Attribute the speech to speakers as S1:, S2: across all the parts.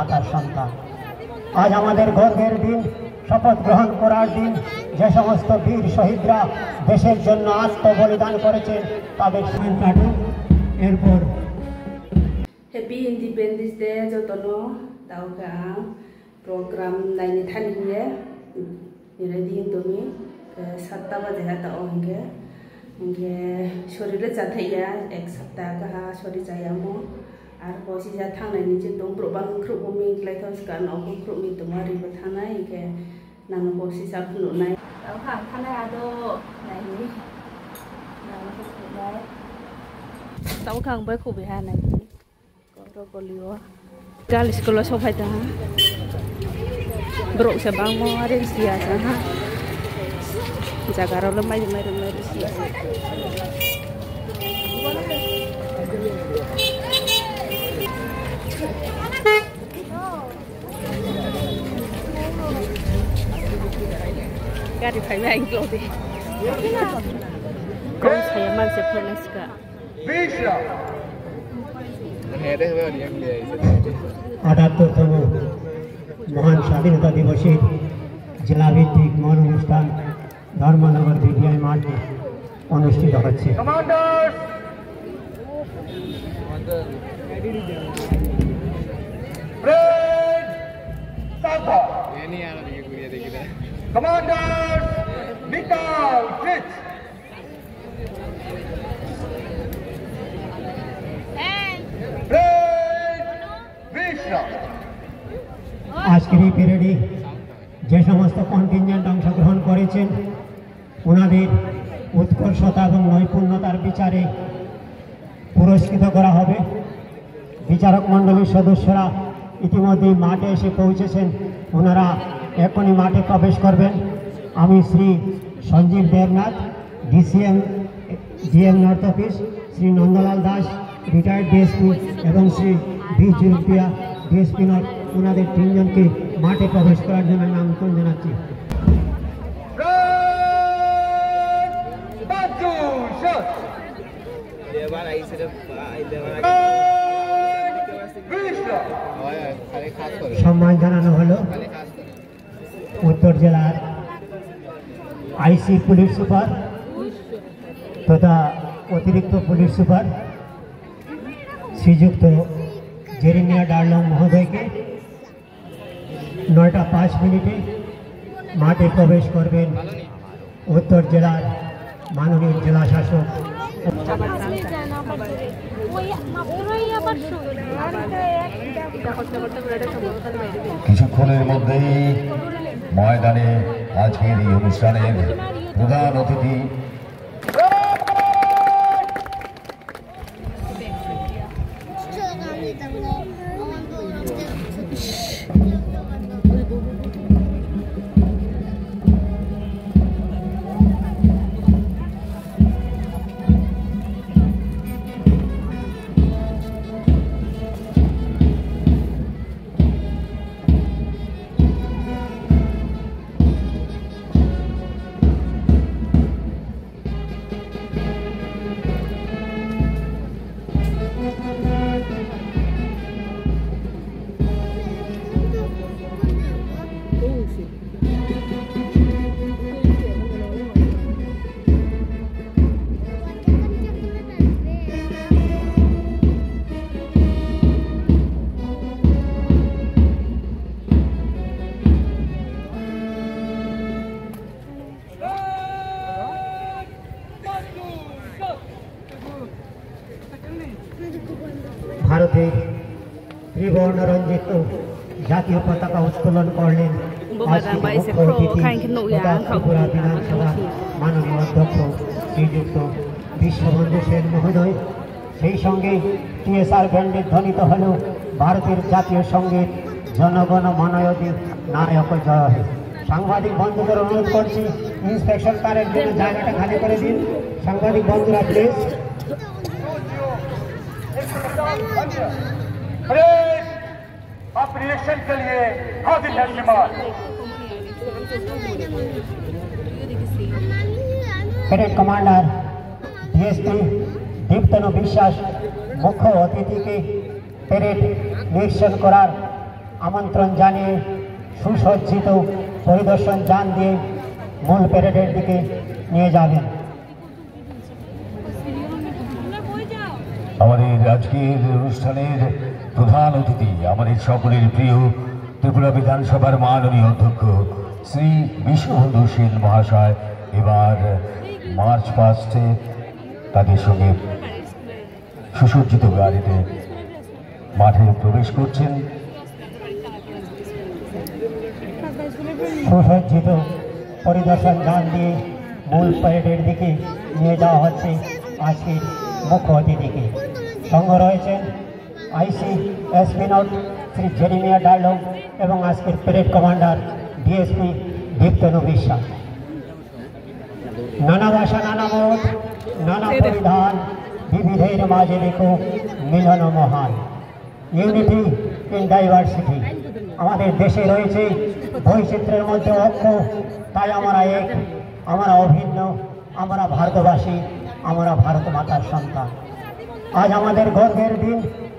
S1: মাতার সন্তান। আজ আমাদের গর্বের দিন, শপথ গ্রহণ করার দিন। যে সমস্ত বীর শহীদরা দেশের জন্য আত্মবলিদান করেছেন তাদের কাটুক। এরপর
S2: হ্যাপি ইন্ডিপেন্ডেন্স ডে যতনো দাওকা প্রোগ্রাম নাইনি থানিয়ে রেডি তুমি 7টা বাজে হাতা অঙ্গে ইনকে শরীরে যাথাইয়া এক সপ্তাহ গাহা শরীর যায়ামো আর বসি যা থানাयनि যে দম প্রবাং খ্রুমি লাইথস কান অব খ্রুমি তোমারি থানাय ইকে নাম বসি সা ফুনুনাय দাও হা থানাय আদো নাইনি নাম খুবাই দাও খাং বাই খুবই হা নাইনি গরো গলিও গাল স্কুল সফাই তা ব্রক সেবাং মো আরে সিয়া হা জাগার লে মাই সিয়া Gari phải anh lộ đi. Con thấy mang sẽ phân lên cả.
S3: Nghe đấy hơi đi em về.
S1: ৭৮তম মহান স্বাধীনতা দিবসে জেলাভিত্তিক মহন অনুষ্ঠান ধর্মনগর বিডিআই মাঠে অনুষ্ঠিত হচ্ছে।
S4: Commanders, Mikal, Fitz.
S1: আজকের এই প্যারেডে যে সমস্ত কন্টিনজেন্ট অংশগ্রহণ করেছেন ওনাদের উৎকর্ষতা এবং নৈপুণ্যতার বিচারে পুরস্কৃত করা হবে। বিচারক মণ্ডলীর সদস্যরা ইতিমধ্যে মাঠে এসে পৌঁছেছেন, ওনারা এখনই মাঠে প্রবেশ করবেন। আমি Shri Sanjib Debnath, DCM DM north office, Shri Nandalal Das, retired DSP এবং শ্রী ভি জুলপিয়া ডিএসপি নর্থ, ওনাদের তিনজনকে মাঠে প্রবেশ করার জন্য আমন্ত্রণ জানাচ্ছি। সম্মান জানানো হলো উত্তর জেলার আইসি পুলিশ সুপার তথা অতিরিক্ত পুলিশ সুপার শ্রীযুক্ত জেরেমিয়া ডার্লং মহোদয়কে। 9টা 5 মিনিটে মাঠে প্রবেশ করবেন উত্তর জেলার মাননীয় জেলা শাসক।
S5: কিছুক্ষণের মধ্যেই ময়দানে আজকের এই অনুষ্ঠানের প্রধান অতিথি
S1: ভারতের ত্রিবর্ণ রঞ্জিত জাতীয় পতাকা উত্তোলন করলেন ত্রিপুরা বিধানসভা মাননীয় অধ্যক্ষ শ্রীযুক্ত বিশ্ববন্ধু সেন মহোদয়। সেই সঙ্গে টিএসআর ব্যান্ডে ধ্বনিত হল ভারতের জাতীয় সঙ্গীত জনগণ মনয়তি নায়ক জয়। সাংবাদিক বন্ধুদের অনুরোধ করছি ইন্সপেকশন কারের জন্য জায়গাটা খালি করে দিন। সাংবাদিক বন্ধুরা প্লিজ।
S4: अपनी रिएक्शन के लिए हाजिर है श्रीमान।
S1: कैडेट कमांडर डीएसपी दीप्तनु বিশ্বাস मुख्य अतिथि के প্যারেড নিরীক্ষণ করার আমন্ত্রণ জানিয়ে সুসজ্জিত পরিদর্শন যান দিয়ে মূল প্যারেডের দিকে নিয়ে যাবেন।
S5: আমাদের আজকের অনুষ্ঠানের প্রধান অতিথি আমাদের সকলের প্রিয় ত্রিপুরা বিধানসভার মাননীয় অধ্যক্ষ শ্রী বিশ্ববন্ধু সেন মহাশয় এবার মার্চ পাস্টে তাদের সঙ্গে সুসজ্জিত গাড়িতে মাঠে প্রবেশ করছেন।
S1: সুসজ্জিত পরিদর্শন যান দিয়ে মূল প্যারেডের দিকে নিয়ে যাওয়া হচ্ছে আজকের মুখ্য অতিথিকে। সঙ্গে রয়েছেন ICSP নোট শ্রী জেরিমিয়া ডায়লগ এবং আজকের প্যারেড কমান্ডার DSP দীপ্তনু বিশ্বাস। নানা ভাষা নানা মত নানা পরিধান বিবিধের মাঝে দেখো মিলন মহান। Unity in diversity. আমাদের দেশে রয়েছে বৈচিত্র্যের মধ্যে ঐক্য, তাই আমরা এক, আমরা অভিন্ন, আমরা ভারতবাসী, আমরা ভারত মাতার সন্তান। আজ আমাদের গর্বের দিন,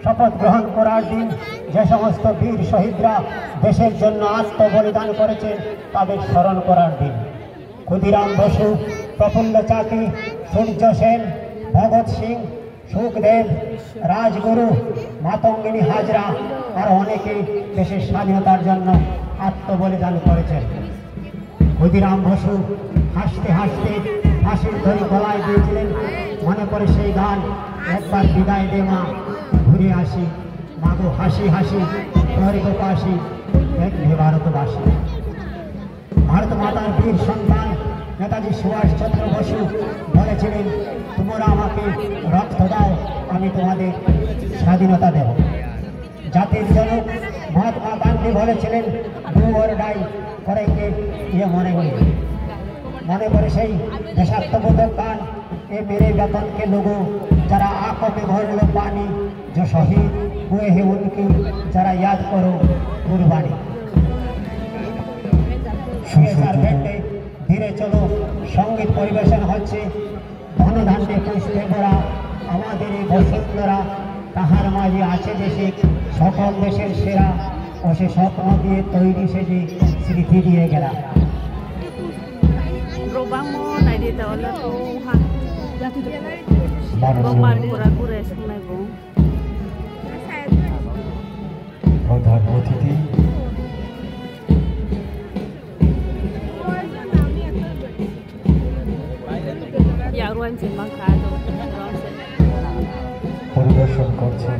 S1: শপথ গ্রহণ করার দিন। যে সমস্ত বীর শহীদরা দেশের জন্য আত্মবলিদান করেছেন তাদের স্মরণ করার দিন। ক্ষুদিরাম বসু, প্রফুল্ল চাকি, সূর্য সেন, ভগৎ সিং, সুখদেব, রাজগুরু, মাতঙ্গিনী হাজরা আর অনেকেই দেশের স্বাধীনতার জন্য আত্মবলিদান করেছেন। ক্ষুদিরাম বসু হাসতে হাসতে ফাঁসির দড়ি গলায় দিয়েছিলেন। মনে করে সেই গান, একবার বিদায় দে মা, ঘুরে আসি, মাগো হাসি হাসি স্বর্গবাসী, এক হে ভারতবাসী। ভারত মাতার বীর সন্তান নেতাজি সুভাষচন্দ্র বসু বলেছিলেন, তোমরা আমাকে রক্ত দাও, আমি তোমাদের স্বাধীনতা দেব। জাতির জনক মহাত্মা গান্ধী বলেছিলেন, ডু অর ডাই করেঙ্গে ইয়ে মনে করি। মনে করে সেই देशात्मबोधक गान, ये मेरे वतन के लोगों, जरा आंखों में भर लो पानी, जो शहीद हुए हैं उनकी जरा याद करो कुर्बानी। धीरे चलो संगीत परिवेशन হচ্ছে ধনধান্যে পুষ্পে ভরা আমাদের এই বসুন্ধরা, তাহার মাঝে আছে দেশে সকল দেশের সেরা, ও সে স্বপ্ন দিয়ে তৈরি সেজে স্মৃতি দিয়ে গেলা।
S5: প্রধান অতিথি পরিদর্শন করছেন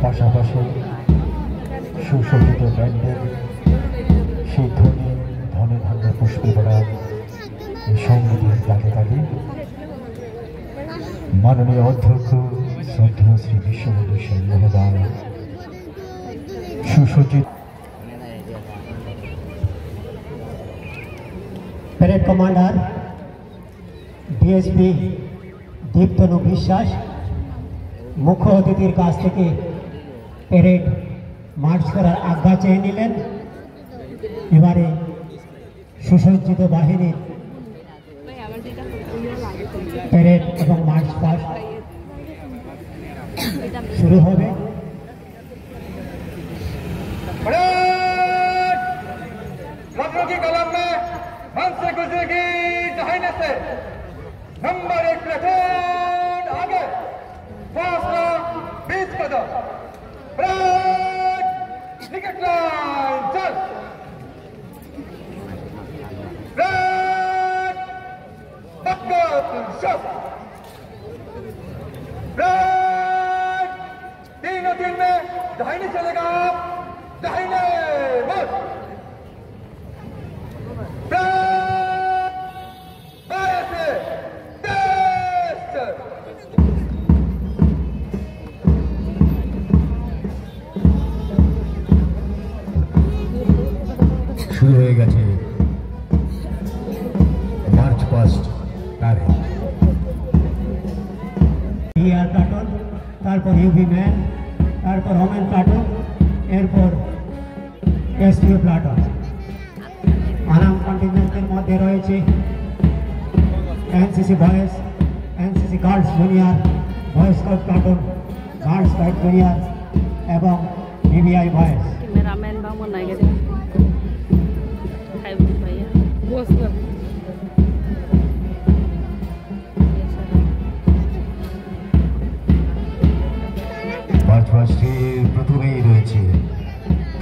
S5: পাশাপাশি সুশোভিত ব্যান্ডের সেই ধ্বনি ধনে ধান্য পুষ্পে ভরা এই সঙ্গীতের তালে তালে মাননীয় অধ্যক্ষ শ্রদ্ধেয় শ্রী বিশ্ববন্ধু সেন মহোদয় সুসজ্জিত
S1: প্যারেড কমান্ডার ডিএসপি দীপ্তনু বিশ্বাস মুখ্য অতিথির কাছ থেকে প্যারেড মার্চ করার আজ্ঞা চেয়ে নিলেন। এবারে সুসজ্জিত বাহিনীর প্যারেড এবং মার্চ পাস্ট শুরু হবে।
S4: लफ्जों की कलम में मन से गुजरेगी दाहिने से नंबर 1 प्लेटून आगे, फासला 20 कदम, ब्रेक, विकेट लाइन चल, ब्रेक, टक्कर शॉट, ब्रेक, तीनों तीन में दाहिने चलेगा, दाहिने मोड़,
S5: শুরু হয়ে গেছে মার্চ পাস্ট প্যারেড।
S1: ইয়ার প্লাটুন, তারপর ইউবি ম্যান, তারপর হোমেন প্লাটুন, এরপর এসটিও প্লাটুন। আনাম কন্টিনজেন্টের মধ্যে রয়েছে NCC boys, NCC girls junior, boys junior এবং BBI voice.
S2: Cameraman bang mau naik gitu. Hai Baya. Bos lah.
S5: মার্চপাস্টে প্রথমেই রয়েছে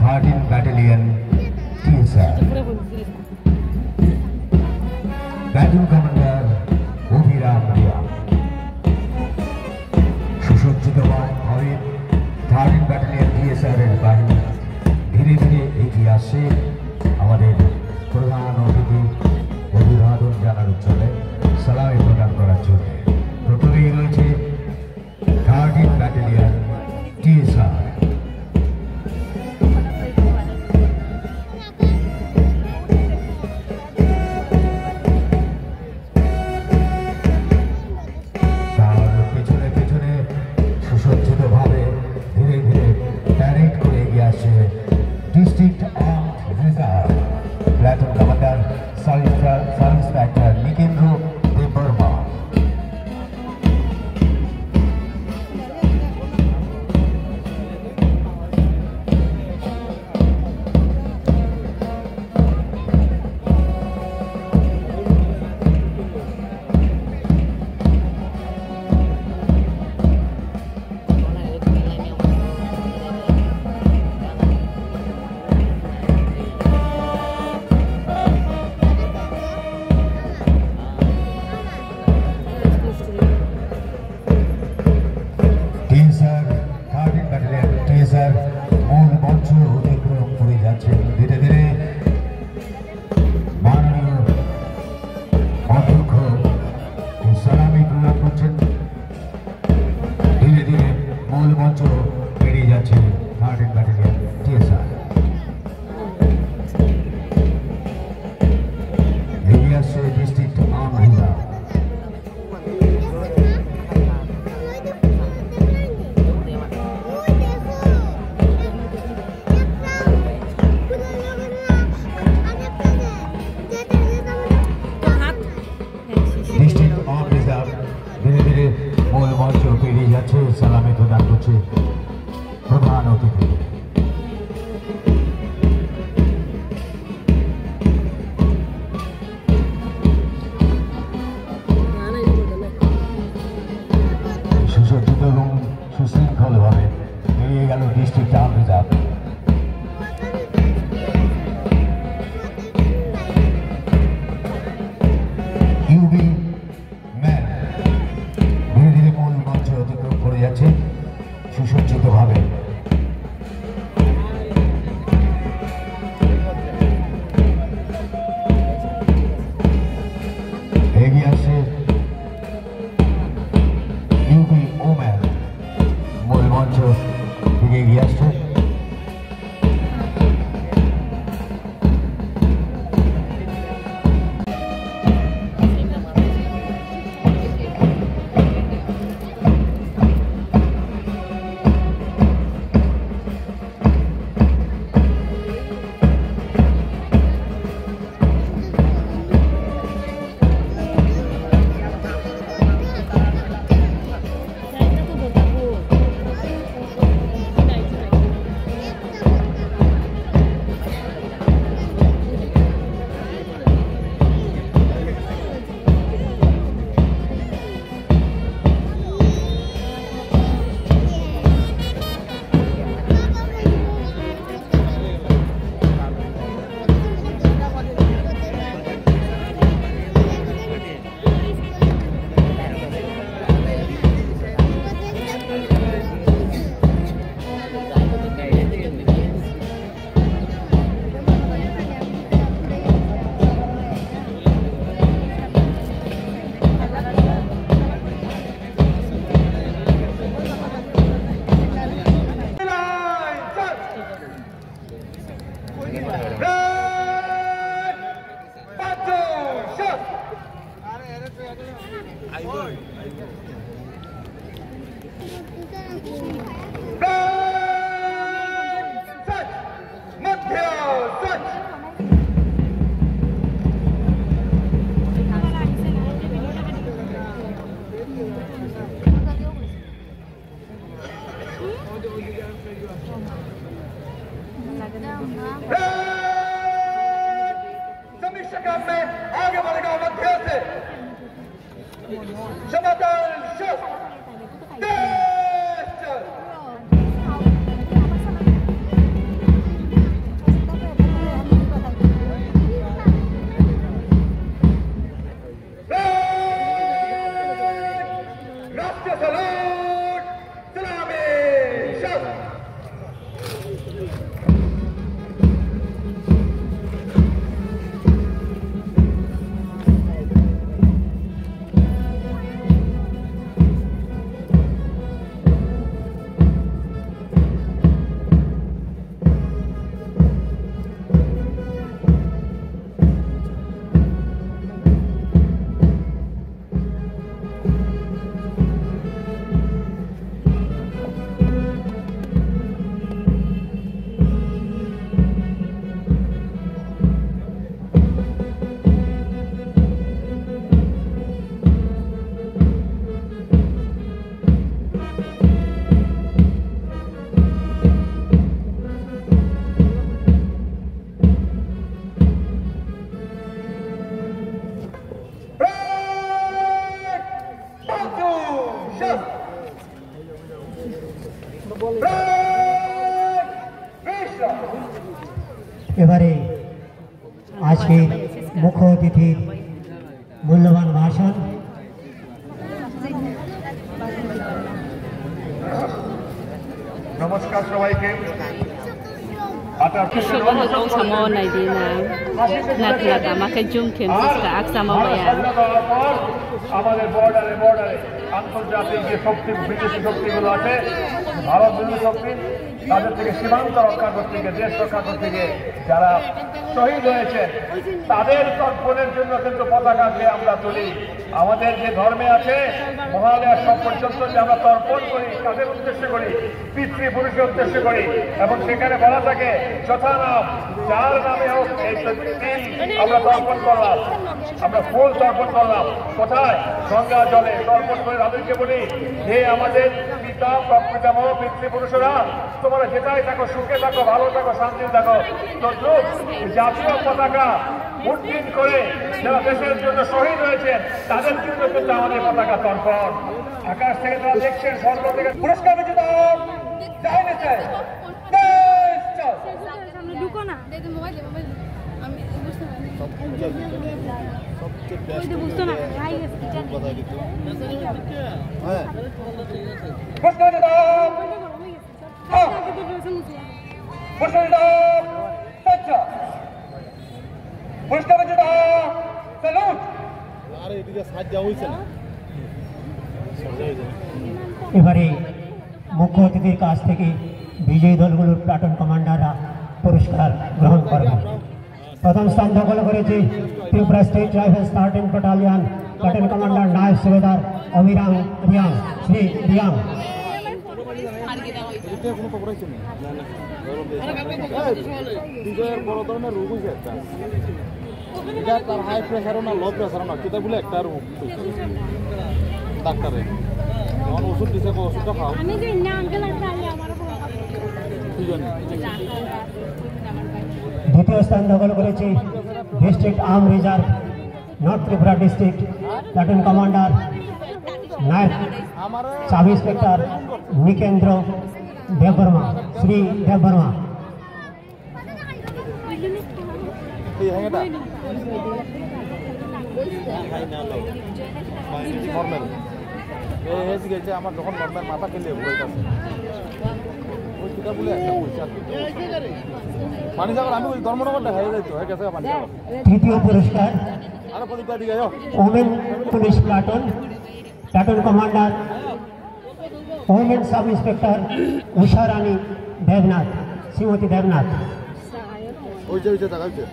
S5: 13 ব্যাটালিয়ন টিএসআর, ব্যাটন কমান্ডার অভিরাম রিয়া। সুসজ্জিত ভাবে 13 ব্যাটালিয়ন টিএসআর এর বাহিনী ধীরে ধীরে এগিয়ে আসে আমাদের প্রধান অতিথি অভিবাদন জানানোর জন্য, সালামি প্রদান করার জন্য। প্রথমেই রয়েছে 13 ব্যাটালিয়ন টিএসআর। তার পেছনে পেছনে সুসজ্জিত ভাবে ধীরে ধীরে প্যারেড করে এগিয়ে আসে district armed reserve platoon commander sub inspector Nikendra Debbarma. মূল মঞ্চ অতিক্রম করে যাচ্ছেন ধীরে ধীরে মাননীয় অধ্যক্ষ সালামি প্রদান করছেন। ধীরে ধীরে মূল মঞ্চ পেরিয়ে যাচ্ছে 13 ব্যাটালিয়ন টিএসআর। এগিয়ে আসছে ডিস্ট্রিক্ট আর্মড রিজার্ভ। ধীরে ধীরে মূল মঞ্চ পেরিয়ে যাচ্ছে, সালামি প্রদান করছে প্রধান অতিথি। সুসজ্জিত এবং সুশৃঙ্খল ভাবে পেরিয়ে গেল district armed reserve. UB man ধীরে ধীরে মূল মঞ্চ অতিক্রম করে যাচ্ছে সুসজ্জিত ভাবে। এগিয়ে আসছে ইউবি ওম্যান মূল মঞ্চ থেকে এগিয়ে আসছে।
S4: Salute! Salami! Shout!
S1: এবারে আজকের মুখ্য অতিথির মূল্যবান ভাষণ।
S4: নমস্কার সবাইকে।
S6: Sobat hong samo nai di na naklaga makai jum kem siska aksama maya.
S4: আমাদের বর্ডারে আন্তর্জাতিক যে শক্তি বিদেশি শক্তিগুলো আছে, ভারত বিরোধী শক্তি, তাদের থেকে সীমান্ত রক্ষা করতে গিয়ে, দেশ রক্ষা করতে গিয়ে যারা শহীদ হয়েছে তাদের তর্পণের জন্য কিন্তু পতাকাকে আমরা তুলি। আমাদের যে ধর্মে আছে মহালয়ার সব পর্যন্ত যে আমরা তর্পণ করি, তাদের উদ্দেশ্য করি, পিতৃপুরুষের উদ্দেশ্য করি, এবং সেখানে বলা থাকে যথা নাম যার নামে হোক এই আমরা তর্পণ করলাম, আমরা ফুল তর্পণ করলাম। কোথায়? গঙ্গা জলে তর্পণ করে তাদেরকে বলি, হে আমাদের পিতা প্রপিতামহ পিতৃপুরুষরা, তোমরা যেটাই থাকো, সুখে থাকো, ভালো থাকো, শান্তি থাকো। তো জাতীয় পতাকা উড্ডীন করে যারা দেশের জন্য শহীদ হয়েছেন তাদের জন্য কিন্তু আমাদের পতাকা তর্পণ। আকাশ থেকে তারা দেখছেন, স্বর্গ থেকে পুরস্কার বিজেতা যাই নেছে
S1: এবারে মুখ্য অতিথির কাছ থেকে বিজয়ী দলগুলোর প্লাটুন কমান্ডাররা পুরস্কার গ্রহণ করবেন। প্রথম স্থান দখল করেছে Tripura state rifles 13 battalion, platoon commander নায়ব সুবেদার অমিরাং রিয়াং শ্রী রিয়াং।
S3: বড় ধরনের রোগ হয়েছে একটা, এটা তার হাই প্রেশারও না লো প্রেশারও না, সেটা বলে একটা রোগ ডাক্তারে এখন ওষুধ দিছে, ওষুধটা খাও।
S1: দ্বিতীয় স্থান দখল করেছে district arm reserve north Tripura district, platoon commander নায়ব সাব ইন্সপেক্টর নিকেন্দ্র দেববর্মা শ্রী দেববর্মা।
S3: আমার যখন নর্মাল মাথা খেলে ওই সেটা বলে একটা পয়সা পানি যাবার আমি ওই ধর্মনগরটা হয়ে যাইতো হয়ে গেছে পানি।
S1: তৃতীয় পুরস্কার
S3: আরো প্রদীপটা দিকে
S1: women police platoon, platoon commander women sub inspector Usha Rani Debnath Shrimati Debnath.
S3: ওই যে টাকা হচ্ছে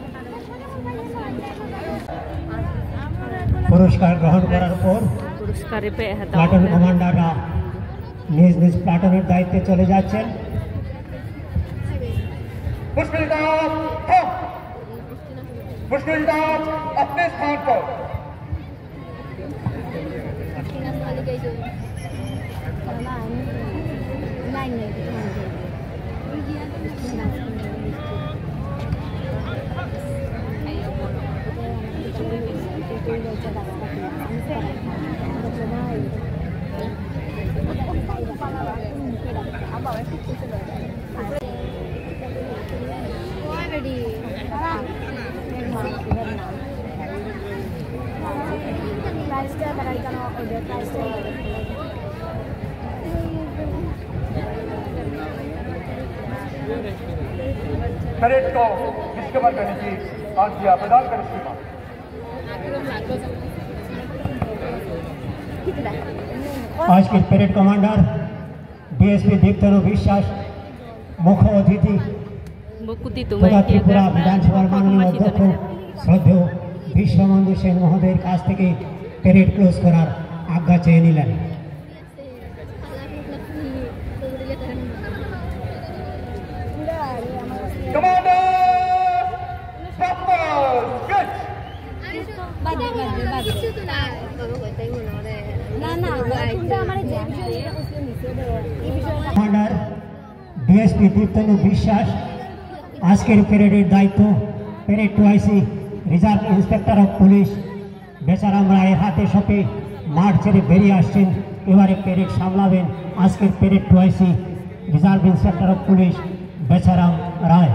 S1: পুরস্কার গ্রহণ করার পর প্লাটুন কমান্ডাররা নিজ নিজ প্লাটুনের দায়িত্বে চলে যাচ্ছেন।
S4: अपने स्थान पर परेड को डिस्कवर करने की आज्ञा प्रदान करें श्रीमान।
S1: आज के परेड कमांडर डीएसपी दीप्तनु विश्वास मुख्य अतिथि तथा त्रिपुरा विधानसभा माननीय अध्यक्ष श्रद्धेय विश्वबंधु सेन महोदय काछ থেকে परेड क्लोज करार आज्ञा চেয়ে নিলেন।
S4: Commander,
S1: कमांडर डीएसपी दीप्तनु विश्वास आज के परेडের दायित्व parade two I C reserve inspector of police Becharam राয়ের হাতে সপে মাঠ ছেড়ে বেরিয়ে আসছেন। এবারে परेड সামলাবেন আজকের parade two I C reserve inspector of police Becharam Rai.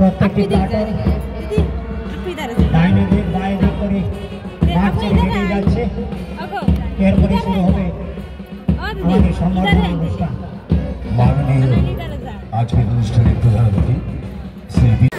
S1: प्रत्येकটি প্লাটুন ডাইনে দিক বাঁয়ে দিক করে মাঠ ছেড়ে বেরিয়ে যাচ্ছে। এরপরে শুরু হবে আমাদের সম্মানিত অনুষ্ঠান।
S5: মাননীয় আজকের অনুষ্ঠানের প্রধান অতিথি শ্রী